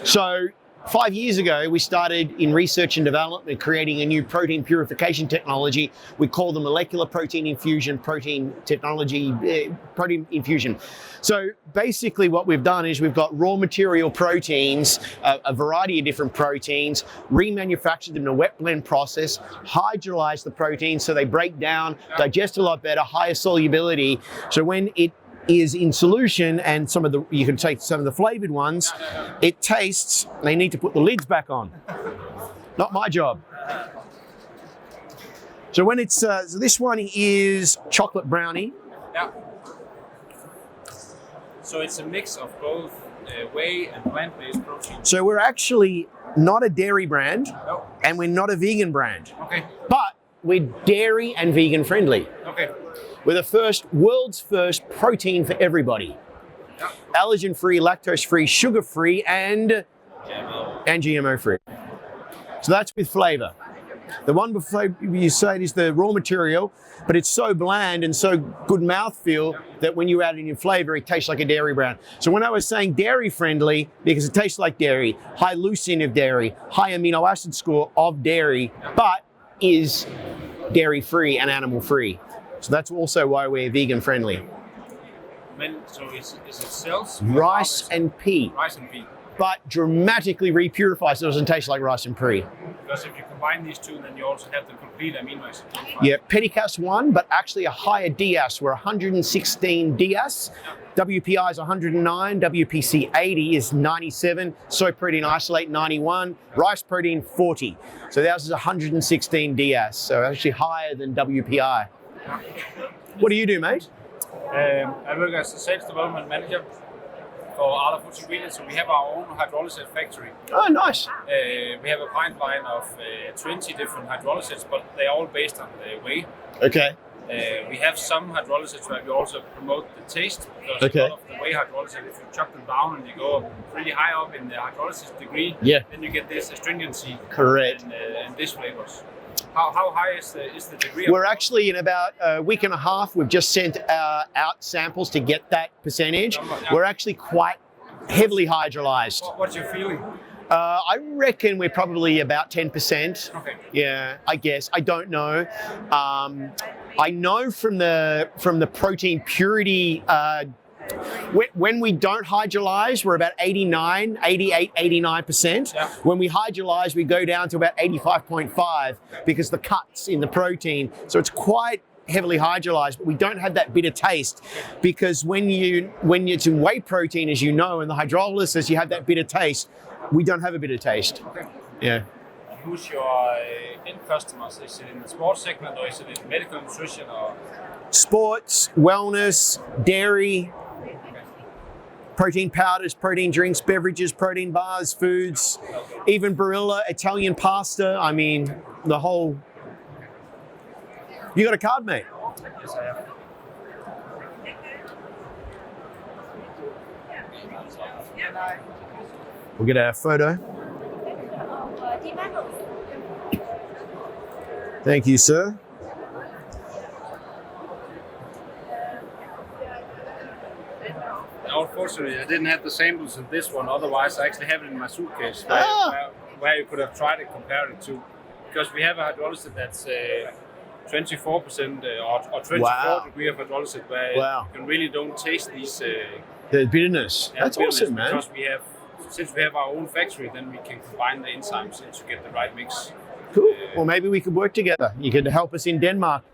So 5 years ago, we started in research and development, creating a new protein purification technology. We call the molecular protein infusion protein technology, protein infusion. So basically what we've done is we've got raw material proteins, a variety of different proteins, remanufactured them in a wet blend process, hydrolyzed the proteins so they break down, digest a lot better, higher solubility. So when it is in solution, and you can take some of the flavored ones, it tastes, they need to put the lids back on. Not my job. So when it's, so this one is chocolate brownie. Yeah. So it's a mix of both whey and plant-based protein. So we're actually not a dairy brand, No. and we're not a vegan brand. Okay. But we're dairy and vegan friendly. Okay. We're the world's first protein for everybody. Yeah. Allergen-free, lactose-free, sugar-free, and GMO-free. So that's with flavor. The one before you say is the raw material, but it's so bland and so good mouthfeel that when you add it in your flavor, it tastes like a dairy brand. So when I was saying dairy friendly, because it tastes like dairy, high leucine of dairy, high amino acid score of dairy, but is dairy-free and animal-free. So that's also why we're vegan friendly. So is it cells? Rice and pea. Rice and pea. But dramatically repurifies, so it doesn't taste like rice and pea. Because if you combine these two, then you also have the complete amino acid. Yeah, Pedicast 1, but actually a higher DS. We're 116 DS. WPI is 109, WPC 80 is 97, soy protein isolate 91, rice protein 40. So ours is 116 DS, so actually higher than WPI. What do you do, mate? I work as a sales development manager for other food ingredients, so we have our own hydrolysis factory. Oh, nice. We have a pipeline of 20 different hydrolysis, but they're all based on the whey. Okay. We have some hydrolysis where we also promote the taste, because Okay. a lot of the whey hydrolysis, if you chop them down and you go really high up in the hydrolysis degree, Yeah. then you get this astringency. Correct. And these flavors. How high is the degree? We're actually in about a week and a half, we've just sent out samples to get that percentage. We're actually quite heavily hydrolyzed. What's your feeling? I reckon we're probably about 10%. Okay. Yeah, I guess. I don't know. I know from the protein purity, when we don't hydrolyze, we're about 88, 89%. Yeah. When we hydrolyze, we go down to about 85.5 because the cuts in the protein. So it's quite heavily hydrolyzed, but we don't have that bitter taste because when it's in whey protein, as you know, in the hydrolysis, you have that bitter taste. We don't have a bitter taste. Okay. Yeah. Who's your end customers? Is it in the sports segment or is it in medical nutrition or? Sports, wellness, dairy, protein powders, protein drinks, beverages, protein bars, foods, even Barilla, Italian pasta. I mean, the whole. You got a card, mate? Yes, I have. We'll get our photo. Thank you, sir. Unfortunately, I didn't have the samples in this one. Otherwise, I actually have it in my suitcase where you could have tried to compare it to. Because we have a hydrolysis that's 24% or 24 degree of hydrolysis where you really don't taste these. The bitterness. That's awesome, man. Because since we have our own factory, then we can combine the enzymes to get the right mix. Cool. Well, maybe we could work together. You could help us in Denmark.